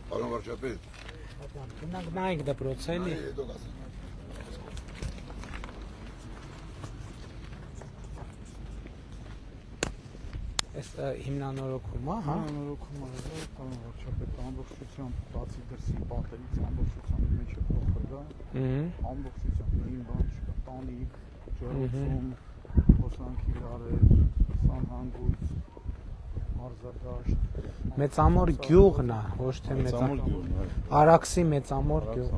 Պարոն վարչապետ։ Գնանք նայենք դպրոցը էլի։ Այս հիմնանորոգում է, հա։ Հիմնանորոգում է, պարոն վարչապետ, ամբողջությամբ բացի դրսի պատերից ամբողջությամբ մեջ է փոխել, դա։ Ամբողջությամբ նույն բան չկա, տանիք, ջրոցում, խոսանքի լարեր, սանհանգույց, մարզադաշտ։ Մեծամոր գյուղն է, ոչ թե Արաքսի Մեծամոր գյուղ։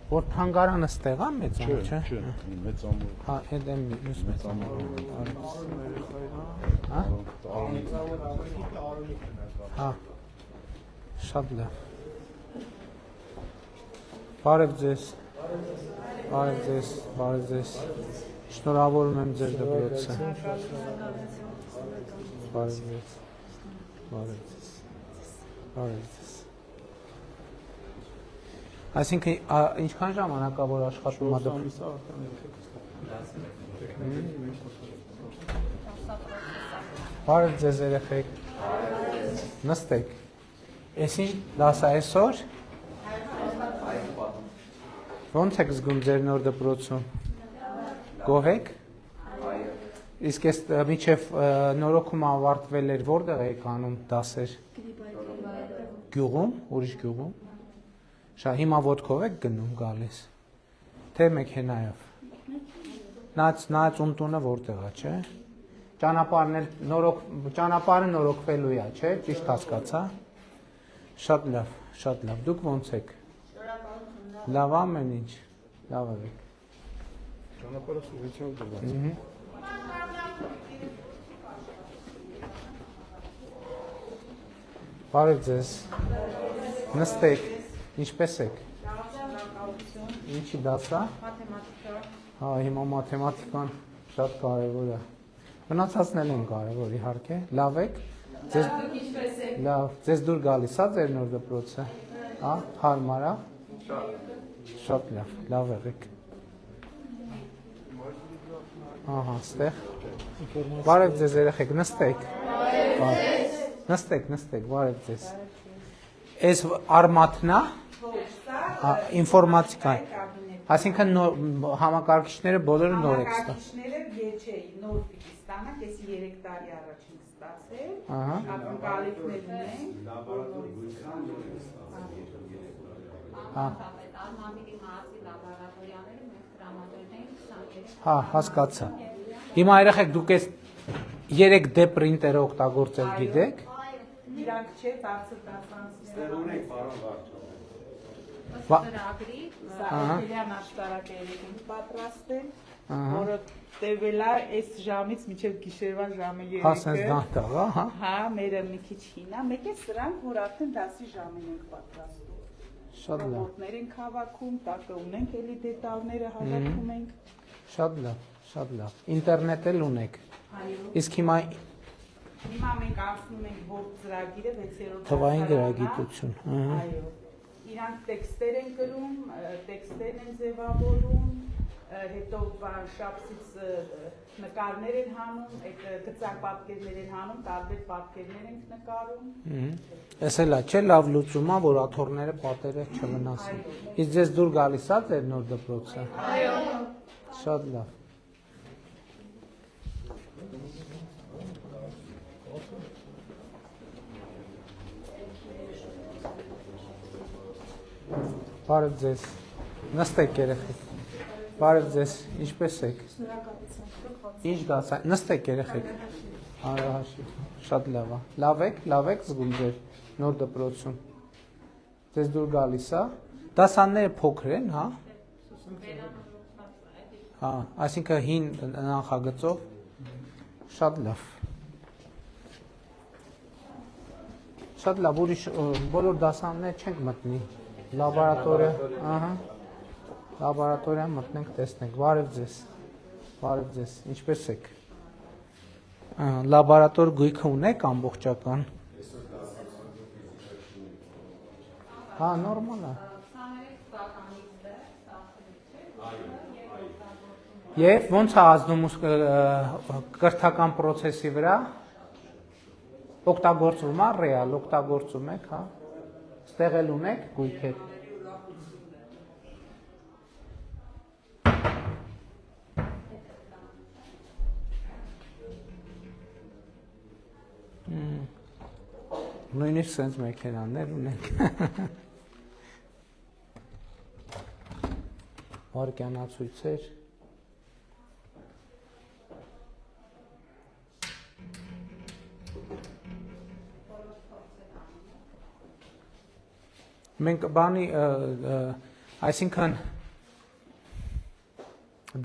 Որ թանգարանը ստեղ է Մեծամոր, չէ։ Չէ, Մեծամոր։ Հա, այդ է մյուս Մեծամոր։ Հա։ Հա։ Շատ լավ։ Բարև ձեզ։ Բարև ձեզ, բարև ձեզ։ Շնորհավորում եմ ձեր դպրոցը։ Բարև ձեզ։ Բարև ձեզ։ Բարև ձեզ։ Այսինքն ինչքան ժամանակ է որ աշխատում է դպրոցը։ Բարև ձեզ երեխեք։ Նստեք։ Էս ինչ դաս է այսօր։ Ոնց եք զգում ձեր նոր դպրոցում։ Գոհ եք։ Իսկ այս միջև նորոգումը ավարտվել էր, որտեղ եք անում դասեր։ Գյուղում, ուրիշ գյուղում։ Շա հիմա ոտքով եք գնում գալիս։ Թե մեքենայով։ Նայած ունտունը որտեղ է, չէ։ Ճանապարհը նորոգվելու է, չէ, ճիշտ հասկացա։ Շատ լավ, շատ լավ։ Դուք ոնց եք։ Լավ ամեն ինչ։ Լավ եք։ Ճանապարհը սուղիցիալ դրված։ Բարև ձեզ։ Նստեք։ Ինչպես եք։ Ինչի դաս է։ Մաթեմատիկա։ Հա, հիմա մաթեմատիկան շատ կարևոր է։ Մնացածն էլ են կարևոր, իհարկե։ Լավ եք։ Լավ, ձեզ դուր գալիս է ձեր նոր դպրոցը։ Հա, հարմար է։ Շատ լավ, լավ եք։ Ահա, ստեղ։ Բարև ձեզ երեխեք, նստեք։ Նստեք, բարև ձեզ։ Այս արմատն է։ Ինֆորմատիկա։ Այսինքն համակարգիչները բոլորը նոր եք ստացել։ Համակարգիչները չէ, նոր պիտի ստանանք, ես 3 տարի առաջ եմ ստացել։ Ահա։ Ակնկալիքներ ունենք։ Հա, հասկացա։ Հիմա երեխեք դուք այս 3D պրինտերը օգտագործել գիտեք։ Իրանք չէ, բարձր դասանցիներ ունենք, պարոն Վարչապետ։ Սահելյան աշտարակը երեքին պատրաստել, որը տևել է այս ժամից մինչև գիշերվա ժամը 3-ը։ Հասնես դանդաղ, հա։ Հա, մերը մի քիչ հին է, մեկ է սրանք, որ արդեն դասի ժամին ենք պատրաստում։ Շատ լավ։ Ռոբոտներ ենք հավաքում, տակը ունենք էլի դետալները հավաքում ենք։ Շատ լավ, շատ լավ։ Ինտերնետ էլ ունեք։ Այո։ Իսկ հիմա Հիմա մենք անցնում ենք ողջ ծրագիրը 6-րդ թվային գրագիտություն, ահա։ Այո։ Իրանք տեքստեր են գրում, տեքստեր են ձևավորում, հետո շապսից նկարներ են հանում, այդ գծապատկերներ են հանում, տարբեր պատկերներ են նկարում։ Էս էլ է, չէ, լավ լուծում է, որ աթոռները պատերը չվնասեն։ Իսկ ձեզ դուր գալիս է ձեր նոր դպրոցը։ Այո։ Շատ լավ։ Բարև ձեզ։ Նստեք երեխեք։ Բարև ձեզ, ինչպես եք։ Ինչ գաց, նստեք երեխեք։ Արահաշի, շատ լավ է։ Լավ եք զգում ձեր նոր դպրոցում։ Ձեզ դուր գալիս է։ Դասանները փոքր են, հա։ Հա, այսինքն հին նախագծով։ Շատ լավ։ Շատ լավ, ուրիշ բոլոր դասանները չենք մտնի։ Լաբորատորիա, ահա։ Լաբորատորիա մտնենք, տեսնենք։ Բարև ձեզ, ինչպես եք։ Լաբորատոր գույքը ունեք ամբողջական։ Հա, նորմալ է։ Եվ ոնց է ազդում կրթական պրոցեսի վրա։ Օգտագործվում է ռեալ, օգտագործում եք, հա։ Ստեղ էլ ունեք գույքեր։ Նույնիսկ սենց մեքենաներ ունենք։ Վարկյանացույցեր։ Մենք բանի, այսինքն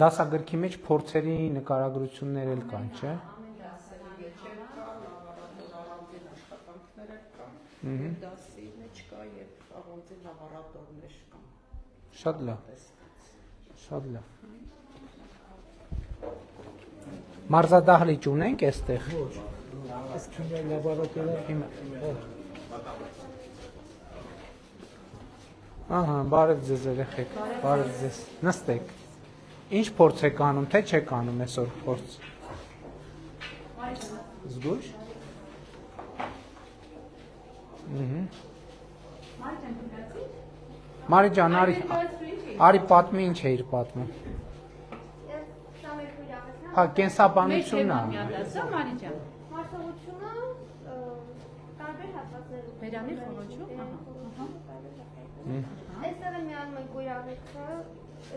դասագրքի մեջ փորձերի նկարագրություններ էլ կան, չէ՞։ Դասի մեջ կա եւ առանձին լաբորատորներ կան։ Շատ լավ։ Շատ լավ։ Մարզադահլիճ ունենք այստեղ։ Իսկ քիմիա լաբորատորիա Ահա, բարև ձեզ երեխեք, բարև ձեզ։ Նստեք։ Ինչ փորձ եք անում, թե չեք անում այսօր փորձ։ Զգույշ։ Մարի ջան, արի պատմի ինչ է իր պատմում։ Հա, կենսաբանությունն է։ Մարսողությունը տարբեր հատվածներում։ Բերանի խորոչում, Այստեղ է միանում են կույրավիքը,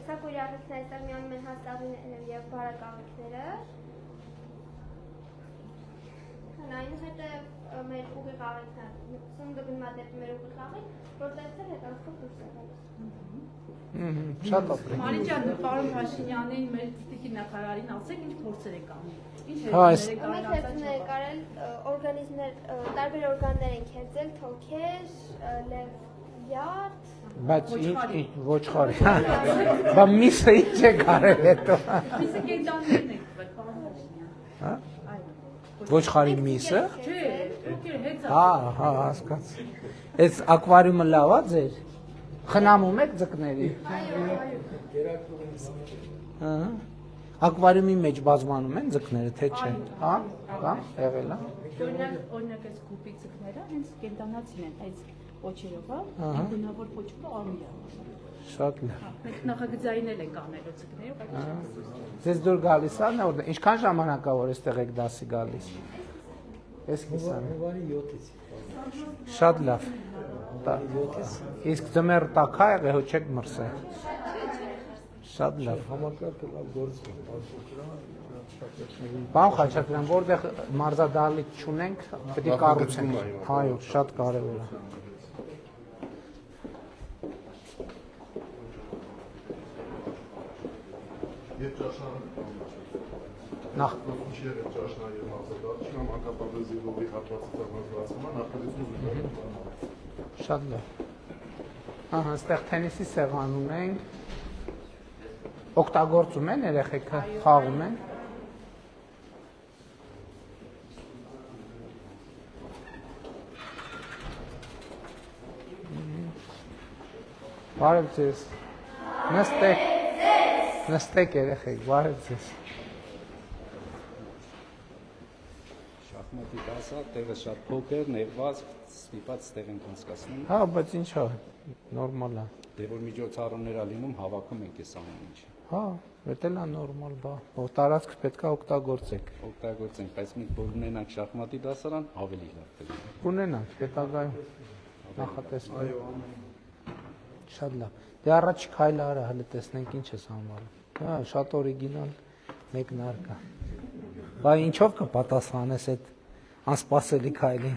սա կույրավիքն է, այստեղ միանում են հաստավիներն և բարակավիքները։ Այն հետև մեր ուղիղ աղիքն է, սունգը գնմադեպի մեր ուղիղ աղիք, որտեղ այստեղ հետանցքով դուրս է գալիս։ Շատ ապրեք։ Մարի ջան, պարոն Փաշինյանին, մեր տիկի նախարարին ասեք, ինչ փորձեր եք անում։ Մենք հերձներ եք արել, օրգանիզմներ, տարբեր օրգաններ ենք հերձել, թոքեր, լև, յարդ, Բայց ինչ ոչխարի։ Բա միսը ինչ է կարել հետո։ Միսը կենտաններն եք տվել, պարոն Փաշինյան։ Հա։ Ոչխարի միսը։ Չէ, թոքեր հետ Հա, հա, հասկացա։ Այս ակվարիումը լավ է ձեր։ Խնամում եք ձկների։ Հա։ Ակվարիումի մեջ բազմանում են ձկները, թե չէ։ Հա, հա, եղել է։ Օրինակ այս գուպի ձկները հենց կենտանացին են, այս ոչերով, հա, գունավոր ոչքը արմիա։ Շատ լավ։ Մենք նախագծային էլ ենք անելու ձկներով, Ձեզ դուր գալիս է, ինչքան ժամանակ է որ այստեղ եք դասի գալիս։ Ես կիսան։ Հովանի 7-ից։ Շատ լավ։ Իսկ ձմեռ տաքա եղե, հո չեք մրսել։ Շատ լավ։ Համակարգը լավ գործ է։ Պարոն Խաչատրյան, որտեղ մարզադահլիճ չունենք, պետք է կառուցենք։ Այո, շատ կարևոր է։ Եվ ճաշնարը Նախ ինչի եղել ճաշնարը եւ մարզադահլիճը մանկապարտեզի լոբի հատվածի ծառայությունը նախագծում զուգահեռ։ շատ լավ։ Ահա, այստեղ թենիսի սեղան ունենք։ Օգտագործում են երեխեքը, խաղում են։ Բարև ձեզ։ Նստեք։ Նստեք երեխեք, բարև ձեզ։ Շախմատի դասը, տեղը շատ փոքր, ներված, ստիպած տեղ ենք անցկացնում։ Հա, բայց ինչ է, նորմալ է։ Դե որ միջոցառումներ ա լինում, հավաքում ենք այս ամեն ինչը։ Հա, դա էլ է նորմալ, բա։ Որ տարածքը պետք է օգտագործեք։ Օգտագործենք, բայց մենք որ ունենանք շախմատի դասարան, ավելի լավ կլինի։ Ունենանք, հետագայում նախատեսվում։ Շատ լավ։ Դե առաջ քայլը արա, հələ տեսնենք ինչ ես անվանում։ Հա, շատ օրիգինալ մեկնարկ է։ Բա ինչով կպատասխանես այդ անսպասելի քայլին։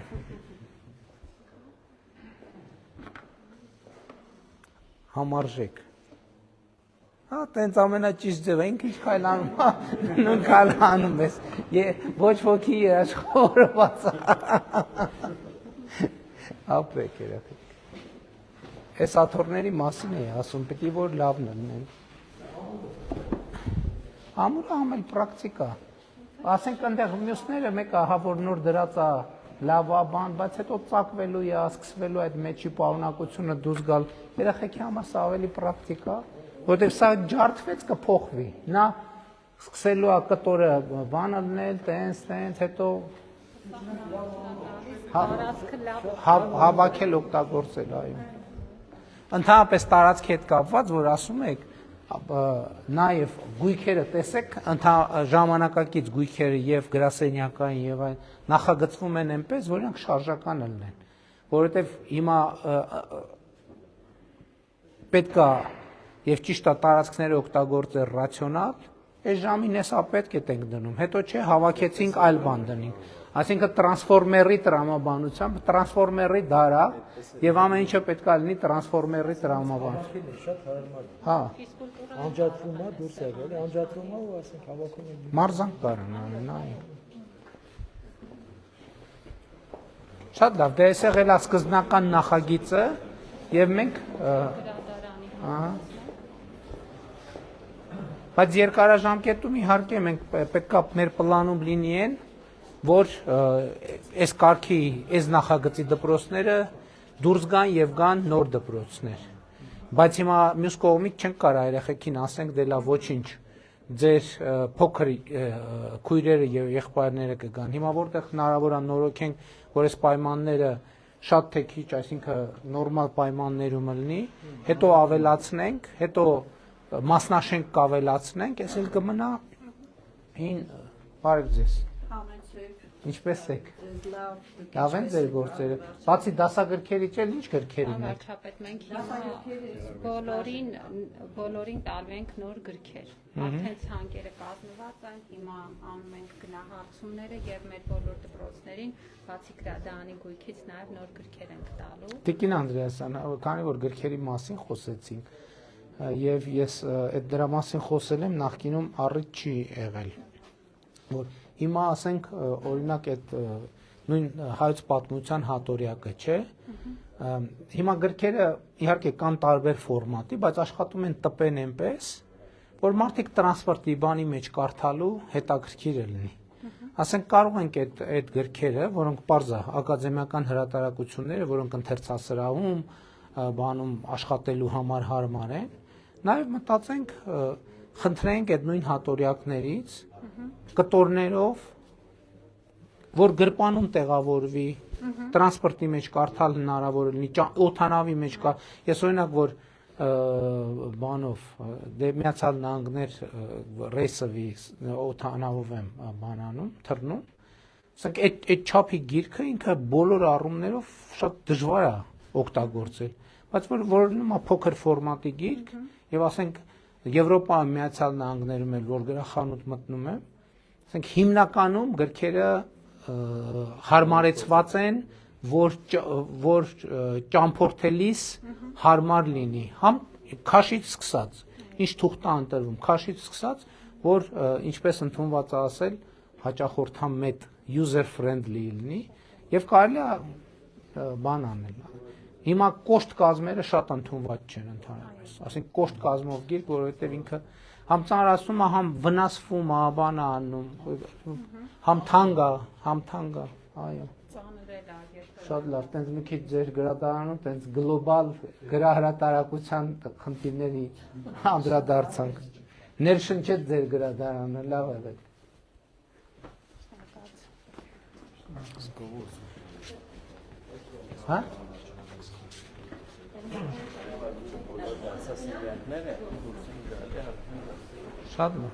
Համարժեք։ Հա, տենց ամենաճիշտ ձևը, ինքը ինչ քայլ անում, հա, նույն քայլը անում ես։ Ոչ ոքի երաշխավորված։ Ապրեք երեխեք։ Այս աթոռների մասին է ասում, պետք է որ լավն լինեն։ Ամուրը համել պրակտիկա։ Ասենք այնտեղ մյուսները մեկը հա որ նոր դրած է լավա բան, բայց հետո ծակվելու է, սկսվելու այդ մեջի պարունակությունը դուրս գալ։ Երեխեքի համար սա ավելի պրակտիկա, որտեղ սա ջարդվեց կփոխվի։ Նա սկսելու է կտորը բանը լնել, տենց, հետո տարածքը լավ Հավաքել օգտագործել, այո։ Ընդհանրապես տարածքի հետ կապված, որ ասում եք, նաև գույքերը տեսեք, ժամանակակից գույքերը եւ գրասենյակային եւ այն նախագծվում են այնպես, որ իրանք շարժական լինեն, որովհետեւ հիմա պետք է եւ ճիշտ է տարածքները օգտագործել ռացիոնալ, այս ժամին էսա պետք է տենք դնում, հետո չէ հավաքեցինք այլ բան դնենք, այսինքն տրանսֆորմերի տրամաբանությամբ, տրանսֆորմերի դարա եւ ամեն ինչը պետք է լինի տրանսֆորմերի տրամաբանությամբ։ Շատ հարմար։ Հա, Անջատվում է, դուրս է գալի, անջատվում է ու ասենք հավաքում է։ մարզանք կարան անեն, այո։ Շատ լավ, դե էս եղել է սկզբնական նախագիծը եւ մենք ահա բայց երկարաժամկետում իհարկե մենք պետքա մեր պլանում լինի են, որ այս կարգի, այս նախագծի դպրոցները դուրս գան եւ գան նոր դպրոցներ։ Բայց հիմա մյուս կողմից չենք կարող երեխեքին ասենք դե լավ ոչինչ, ձեր փոքր քույրերը եւ եղբայրները կգան։ Հիմա որտեղ հնարավոր է նորոգենք, որ այս պայմանները շատ թե քիչ, այսինքն նորմալ պայմաններում լինի, հետո ավելացնենք, հետո մասնաշենք կավելացնենք, ես էլ կմնա հին բարև ձեզ։ Ինչպես եք։ Լավ են ձեր գործերը։ Բացի դասագրքերից էլ ինչ գրքեր ունեք։ Վարչապետ, մենք հիմա բոլորին տալու ենք նոր գրքեր։ Արդեն ցանկերը կազմված են, հիմա անում ենք գնահատությունները եւ մեր բոլոր դպրոցներին բացի գրադարանի գույքից նաեւ նոր գրքեր ենք տալու։ Տիկին Անդրեասյան, քանի որ գրքերի մասին խոսեցինք, եւ ես այդ դրա մասին խոսել եմ նախկինում առիթ չի եղել, որ հիմա ասենք օրինակ այդ նույն հայոց պատմության հատորյակը, չէ, հիմա գրքերը իհարկե կան տարբեր ֆորմատի, բայց աշխատում են տպեն այնպես, որ մարդիկ տրանսպորտի բանի մեջ կարդալու հետաքրքիր լինի։ Ասենք կարող ենք այդ գրքերը, որոնք պարզ է ակադեմիական հրատարակությունները, որոնք ընթերցասրահում, բանում աշխատելու համար հարմար են, նաև մտածենք, խնդրենք այդ նույն հատորյակներից կտորներով, որ գրպանում տեղավորվի, տրանսպորտի մեջ կարդալ հնարավոր լինի, օդանավի մեջ կա, ես օրինակ որ բանով դե Միացյալ Նահանգներ ռեյսովի օդանավով եմ բանանում, թռնում, ասենք այդ չափի գիրքը ինքը բոլոր առումներով շատ դժվար է օգտագործել, բայց որ լինում է փոքր ֆորմատի գիրք եւ ասենք Եվրոպայում Միացյալ Նահանգներում էլ որ գրախանութ մտնում եմ, ասենք հիմնականում գրքերը հարմարեցված են, որ ճամփորդելիս հարմար լինի, համ քաշից սկսած, ինչ թուղթ է ընտրվում, քաշից սկսած, որ ինչպես ընդունված է ասել, հաճախորդամետ user friendly լինի եւ կարելի է բան անել։ Հիմա կոշտ կազմերը շատ ընդունված չեն ընդհանրապես, ասենք կոշտ կազմով գիրք, որովհետեւ ինքը համ ծանրացնում է, համ վնասվում է, բան է անում, համ թանկ է, այո։ Շատ լավ, տենց մի քիչ ձեր գրադարանում, տենց գլոբալ գրահրատարակության խնդիրների անդրադարձանք։ Ներշնչեց ձեր գրադարանը, լավ եղեք։ Հա? Շատ լավ։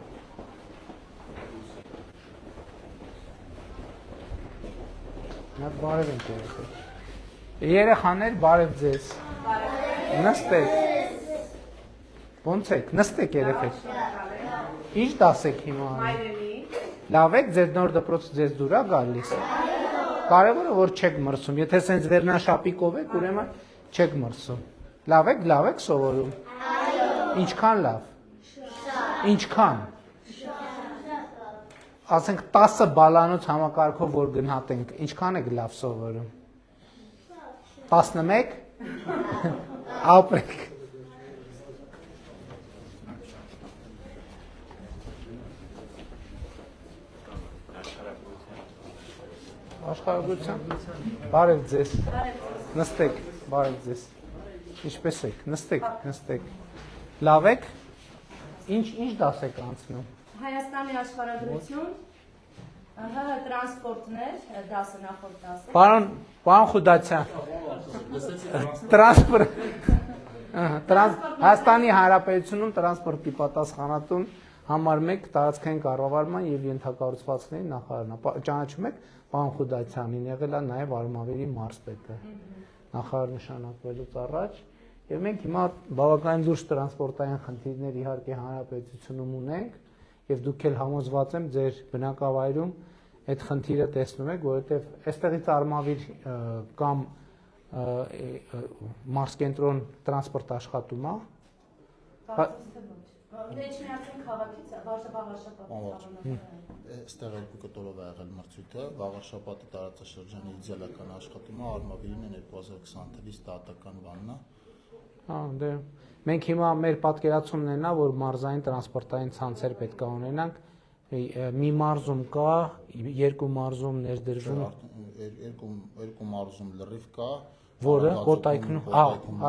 Նա բարև ենք երեխեք։ Երեխաներ, բարև ձեզ։ Նստեք։ Ոնց եք, նստեք երեխեք։ Ինչ դասեք հիմա անում։ Լավ եք, ձեր նոր դպրոցը ձեզ դուր է գալիս։ Կարևորը որ չեք մրսում, եթե սենց վերնաշապիկով եք, ուրեմն չեք մրսում։ Լավ եք սովորում։ Ինչքան լավ։ Ինչքան։ Ասենք 10 բալանոց համակարգով որ գնահատենք, ինչքան եք լավ սովորում։ 11 ապրեք։ Աշխարհագրության։ Բարև ձեզ։ Նստեք, բարև ձեզ։ Ինչպես եք։ Նստեք։ Լավ եք։ Ինչ դաս եք անցնում։ Հայաստանի աշխարհագրություն, Ահա տրանսպորտներ, դասը նախորդ դասը։ Պարոն Խուդացյան։ Տրանսպորտ Հայաստանի Հանրապետությունում տրանսպորտի պատասխանատուն համար 1 տարածքային կառավարման եւ ենթակառուցվածքների նախարարն է։ Ճանաչում եք պարոն Խուդացյանին, եղել է նաեւ Արմավիրի մարզպետը նախարար նշանակվելուց առաջ, եւ մենք հիմա բավականին լուրջ տրանսպորտային խնդիրներ իհարկե հանրապետությունում ունենք, եւ դուք էլ համոզված եմ ձեր բնակավայրում այդ խնդիրը տեսնում եք, որովհետեւ այստեղից Արմավիր կամ մարզկենտրոն տրանսպորտ աշխատում է։ Դեչնիացին քաղաքից վարշապատի Այստեղ երկու կտորով է եղել մրցույթը, Վաղարշապատի տարածաշրջանի իդեալական աշխատումը Արմավիրին 2020 թվականից տատական բանն է։ Դե մենք հիմա մեր պատկերացումն է նա, որ մարզային տրանսպորտային ցանցեր պետք է ունենանք, մի մարզում կա, երկու մարզում ներդրվում, երկու մարզում լրիվ կա, որը Կոտայքում,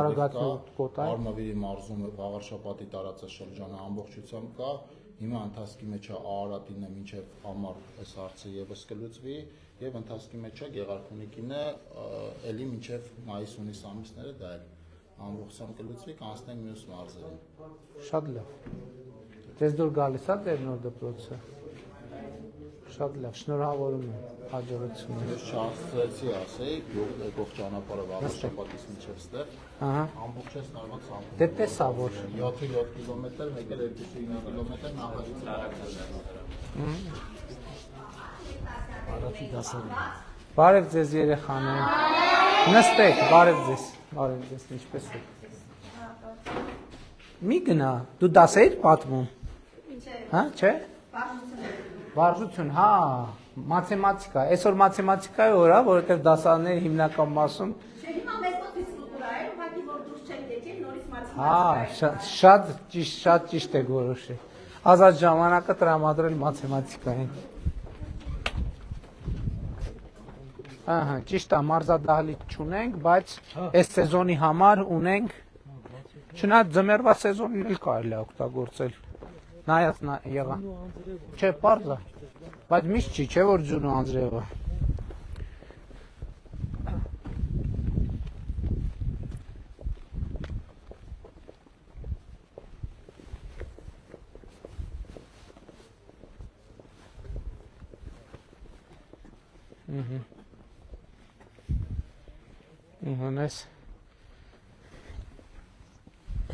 Արագածու Կոտայ, Արմավիրի մարզում Վաղարշապատի տարածաշրջանը ամբողջությամբ կա, հիմա ընթացքի մեջ է Արարատինը մինչև համար այս հարցը եւս կլուծվի եւ ընթացքի մեջ է Գեղարքունիքինը էլի մինչև մայիս-հունիս ամիսները դա էլ ամբողջությամբ կլուծվի, կանցնենք մյուս մարզերին։ Շատ լավ։ Ձեզ դուր գալիս է դեր նոր դպրոցը։ Շատ լավ, շնորհավորում եմ, հաջողություններ։ Ես չհասցրեցի ասեի, եկող ճանապարհը Վաղարշապատից մինչև ստեղ, ամբողջ այս տարվա ցանկում։ Դե տեսա որ 7 կիլոմետր, մեկ էլ 2.9 կիլոմետր նախագծի Առաջի դասերը։ Բարև ձեզ երեխաներ։ Նստեք, բարև ձեզ, ինչպես եք։ Մի գնա, դու դաս էիր պատմում։ Հա, չէ։ Վարժություն, հա, մաթեմատիկա, այսօր մաթեմատիկայի օր է, որովհետև դասարանների հիմնական մասում Հիմա մեզ մոտ ֆիզկուլտուրա է, ուղղակի որ դուրս չենք եկել, նորից հա, շատ ճիշտ եք որոշել։ Ազատ ժամանակը տրամադրել մաթեմատիկային։ Ահա, ճիշտ է, մարզադահլիճ չունենք, բայց այս սեզոնի համար ունենք, չնայած ձմեռվա սեզոնին էլ կարելի է օգտագործել։ Նայած եղա։ Չէ, պարզ է։ Բայց միշտ չի, չէ որ ջուրն ու անձրևը։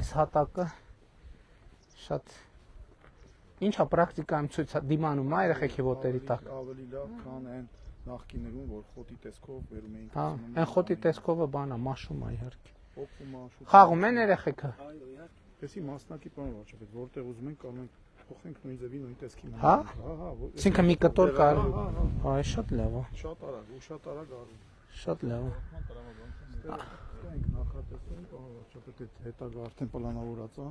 Այս հատակը շատ ինչա պրակտիկայում ցույց դիմանում է երեխեքի ոտերի տակ։ Ավելի լավ, քան այն նախկիներում, որ խոտի տեսքով վերում էինք։ Հա, այն խոտի տեսքովը բան է, մաշում է իհարկե։ Օգնում է շուտ։ Խաղում են երեխեքը։ Այո, իհարկե։ Էսի մասնակի բան վարչապետ, որտեղ ուզում ենք կարող ենք փոխենք նույն ձևի նույն տեսքի։ Հա։ Հա։ Այսինքն մի կտոր կար։ Հա, շատ լավ է։ Շատ արագ, ու շատ արագ արվում։ Շատ լավ է։ Մենք նախատեսում, պարոն վարչապետ, այդ հետագա արդեն պլանավորած է։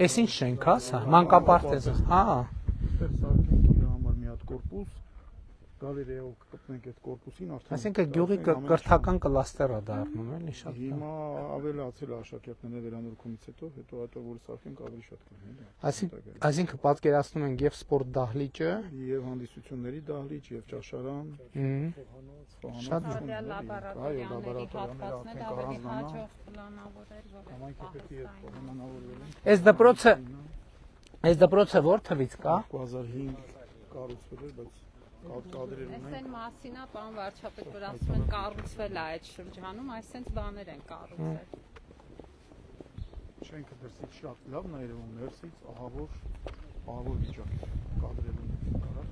Էս ինչ շենք է, սա, մանկապարտեզը, հա։ Այստեղ սարքենք իր համար մի հատ կորպուս, գալերեայով կպտնենք այդ կորպուսին արդեն։ Այսինքն գյուղի կրթական կլաստեր է դառնում, էլի շատ։ Հիմա ավելացել է աշակերտների վերանորոգումից հետո հետո որ սարքենք ավելի շատ կլինի։ Այսինքն պատկերացնում ենք եւ սպորտ դահլիճը, եւ հանդիսությունների դահլիճ, եւ ճաշարան, շատ լաբորատորիաների հատվածներ ավելի հաջող պլանավորել, որ Այս դպրոցը որ թվից կա։ 2005 կառուցվել էր, բայց կադրեր ունեն։ Այսեն մասին է, պարոն վարչապետ, որ ասում են կառուցվել է այդ շրջանում, այսենց բաներ են կառուցել։ Շենքը դրսից շատ լավն է երևում, ներսից ահավոր վիճակ է, կադրեր ունեն կարա։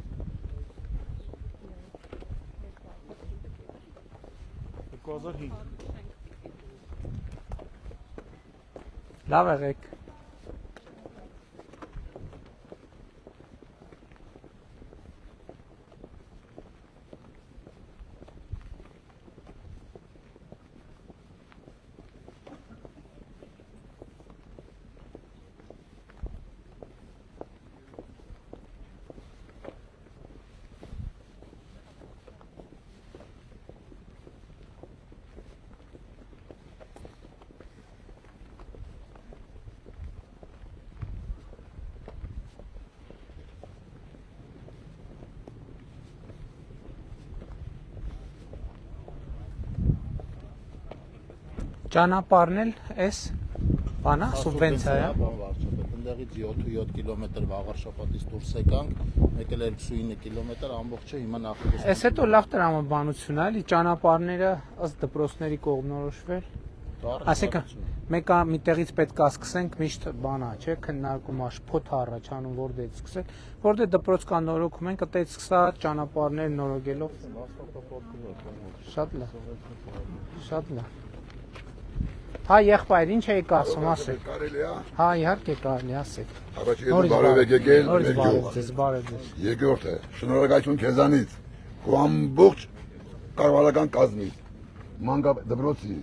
2005 Լավ եղեք։ Ճանապարհն էլ էս բանա սուբվենցիա է։ Ընդեղից 7 կիլոմետր վաղարշապատից դուրս եկանք, մեկ էլ 29 կիլոմետր ամբողջը հիմա նախագծում։ Էս հետո լավ տրամաբանություն է, էլի ճանապարհները ըստ դպրոցների կողմնորոշվել։ Այսինքն մեկը մի տեղից պետք է սկսենք միշտ բանա, չէ, քննարկում աշփոթ առաջանում որտեղից սկսել, որտեղ դպրոց կա նորոգում ենք, այդտեղից սկսա ճանապարհներ նորոգելով։ Շատ լավ։ Շատ լավ։ Հա, եղբայր, ինչ եք ասում, ասեք։ Կարելի է։ Հա, իհարկե կարելի, ասեք։ Առաջին բարև եք եկել մեր գյուղ։ Բարև ձեզ։ Երկրորդը, շնորհակալություն քեզանից։ Քո ամբողջ կառավարական կազմից, դպրոցի,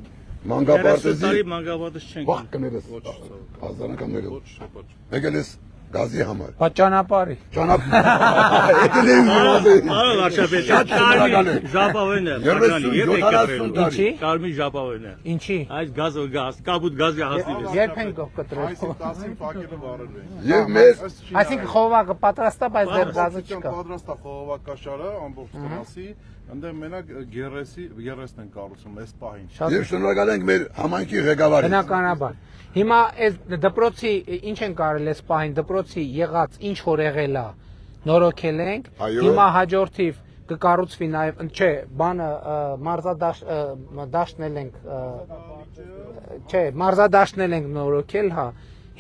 մանկապարտեզի մանկապարտեզ չենք։ վաղ կներես։ Ազանականներով։ Եկել ես գազի համար։ Բա ճանապարհի։ Եկել ես Արո վարչապետ, կարմիր ժապավենը, Ինչի։ կարմիր ժապավենը։ Ինչի։ Այս գազը գազ, կապուտ գազի հասնի։ Երբ են կտրել։ Այսինքն 10-ին ֆակելը վարել են։ Եվ մեր Այսինքն խողովակը պատրաստա, բայց դեռ գազը չկա։ Պատրաստ է խողովակաշարը ամբողջ տնասի, այնտեղ մենակ գերեսն են կառուցում այս պահին։ Եվ շնորհակալ ենք մեր համայնքի ղեկավարին։ Բնականաբար։ Հիմա այս դպրոցի ինչ են կարել այս պահին դպրոցի եղած ինչ որ եղել է նորոգել ենք։ Հիմա հաջորդիվ կկառուցվի նաև, չէ, բանը մարզադաշտնել ենք, չէ, մարզադաշտնել ենք նորոգել, հա։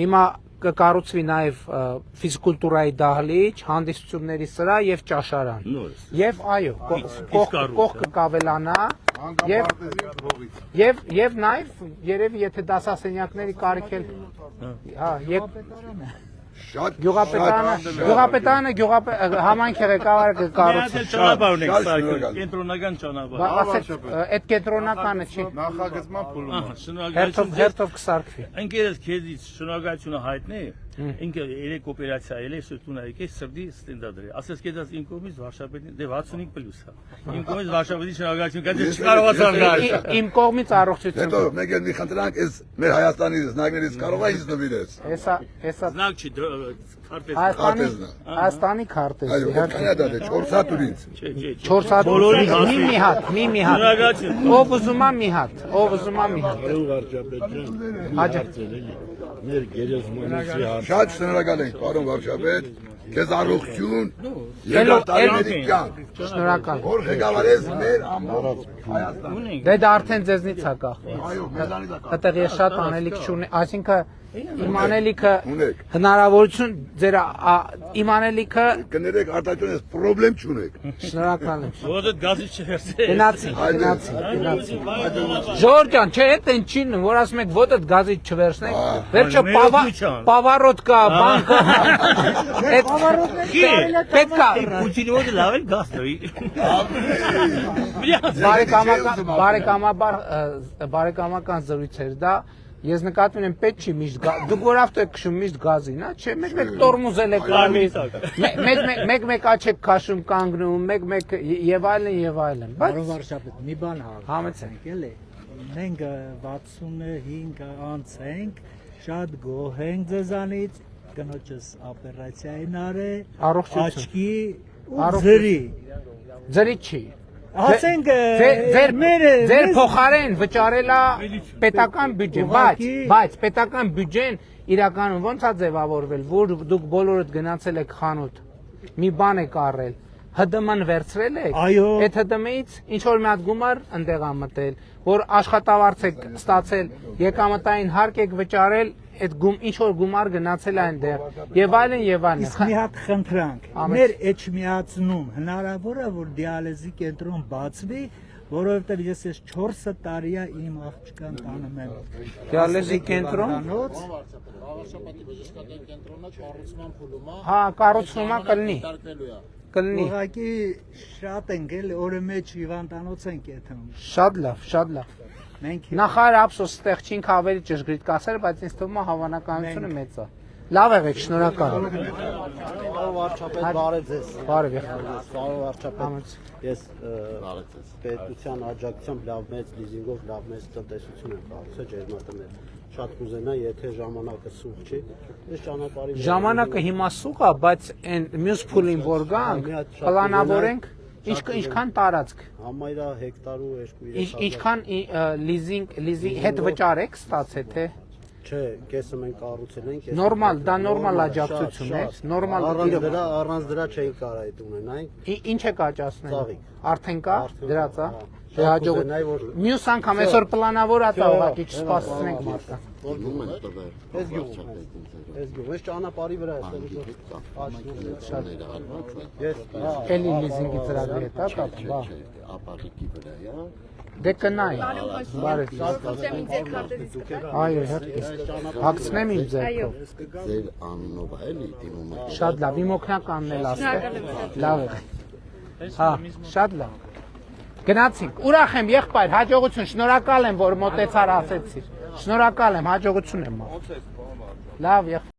Հիմա կկառուցվի նաև ֆիզկուլտուրայի դահլիճ, հանդիսությունների սրահ եւ ճաշարան։ Եւ այո, կողքը կավելանա եւ նաեւ երևի եթե դասասենյակների կարիք էլ հա եւ գյուղապետարանը համայնքի ղեկավարը կկառուցի Ճանապարհ ունենք սարքել, կենտրոնական ճանապարհ։ Ասեք, այդ կենտրոնականը չի։ Նախագծման փուլում։ Շնորհակալություն։ Հերթով կսարքվի։ Ընկերս քեզից շնորհակալությունը հայտնի։ Ինքը երեք օպերացիա էլ է սրտունա եկել սրտի ստենդադրի։ Ասես կեզած իմ կողմից վարշապետին դե 65 պլյուս է։ Իմ կողմից վարշապետի շնորհակալություն կա, չկարողացամ գալ։ Իմ կողմից առողջություն։ Հետո մեկ էլ մի խնդրանք, այս մեր Հայաստանի զնակներից կարող է ինձ նվիրես։ Հեսա Զնակ չի Հայաստանի քարտեզ։ Այո, քանի դա դե 4 հատ ունից։ 4 հատ մի հատ։ Շնորհակալություն։ Ով ուզում է մի հատ, ով ուզում է մի հատ։ Մեր գերեզմանոցի Շատ շնորհակալ ենք, պարոն վարչապետ, քեզ առողջություն, երկար տարիների կյանք։ Շնորհակալ։ Որ ղեկավարես մեր ամբողջ Հայաստանը։ Դե դա արդեն ձեզնից է կախվում։ Այո, մեզանից է կախվում։ Այդտեղ ես շատ անելիք չունեմ, այսինքն իմ անելիքը հնարավորություն ձեր իմ անելիքը կներեք արտադրությունից խնդրեմ չունեք։ շնորհակալ եմ։ Ո՞րդ գազի չհերցե։ Գնացի։ Ժորժ ջան, չէ, այդ են չին, որ ասում եք ոտդ գազից չվերցնենք։ Վերջը պավարոտ կա, բան կա։ Այդ պետքա Պուտինի ոտը լավ է գազ տվի։ բարեկամական զրույց էր դա։ Ես նկատում եմ պետք չի միշտ դուք որ ավտո եք քշում միշտ գազին, հա, չէ, մեկ տորմուզել եք ալիս, մեկ աչք եք քաշում կանգնում, մեկ եւ այլն, Բարո վարշապետ, մի բան համեցեք, էլի։ Մենք 65 անց ենք, շատ գոհ ենք ձեզանից, կնոջս օպերացիային արել, աչքի ու ձրի չի։ Ասենք ձեր փոխարեն վճարելա պետական բյուջեն, բայց պետական բյուջեն իրականում ո՞նց է ձևավորվել, որ դուք բոլորդ գնացել եք խանութ, մի բան եք առել, ՀԴՄ-ն վերցրել եք, այդ ՀԴՄ-ից ինչ որ մի հատ գումար ընդեղ ա մտել, որ աշխատավարձ եք ստացել, եկամտային հարկ եք վճարել, այդ ինչ որ գումար գնացել է այնտեղ եւ այլն եւ այլն։ Իսկ մի հատ խնդրանք, մեր էջմիածնում հնարավոր է որ դիալեզի կենտրոն բացվի, որովհետեւ ես 4 տարի է իմ աղջկան տանում եմ։ Դիալեզի կենտրոն։ Վարշապետի բժշկական կենտրոնը կառուցման փուլում է։ Հա, կառուցվում է կլինի։ Կլինի։ Ուղղակի շատ ենք էլ օրը մեջ հիվանդանոց ենք եթում։ Շատ լավ։ Նախարար ափսոս ստեղ չինք ավելի ճշգրիտ կասել, բայց ինձ թվում է հավանականությունը մեծ է։ Լավ եղեք, շնորհակալ։ Պարոն վարչապետ, բարև ձեզ։ Բարև։ Պարոն վարչապետ, ես պետության աջակցությամբ լավ մեծ լիզինգով լավ մեծ տնտեսություն եմ կառուցել ջերմատներ։ Շատ կուզենա, եթե ժամանակը սուղ չի, ես ճանապարհի ժամանակը հիմա սուղ է, բայց այն մյուս փուլին որ գանք, պլանավորենք Ինչքան տարածք։ Համարյա հեկտար ու 2-3 Ինչքան լիզինգ հետ վճար եք ստացել թե։ Չէ, կեսը մենք կառուցել ենք։ Նորմալ, դա նորմալ աջակցություն է, նորմալ առանց դրա չէին կարող այդ ունենալ։ Ինչ եք աճացնել։ Ծաղիկ։ Արդեն կա դրած է։ Դե հաջողություն։ Մյուս անգամ այսօր պլանավոր է տա ուղղակի չսպասենք մարդը։ Այս գյուղում։ Այս ճանապարհի վրա է, Ես էլի լիզինգի ծրագրի հետ է կապվում։ Ապարիկի վրա է։ Դե կնայի։ Բարև։ Այո, իհարկե։ Հագցնեմ իմ ձեռքով։ Ձեր անունով է էլի դիմում եք։ Շատ լավ, իմ օգնականն էլ ասել։ Լավ է։ Հա, շատ լավ։ Գնացինք։ Ուրախ եմ, եղբայր, հաջողություն, շնորհակալ եմ, որ մոտեցար ասեցիր։ Շնորհակալ եմ, հաջողություն եմ։ Լավ, եղբայր։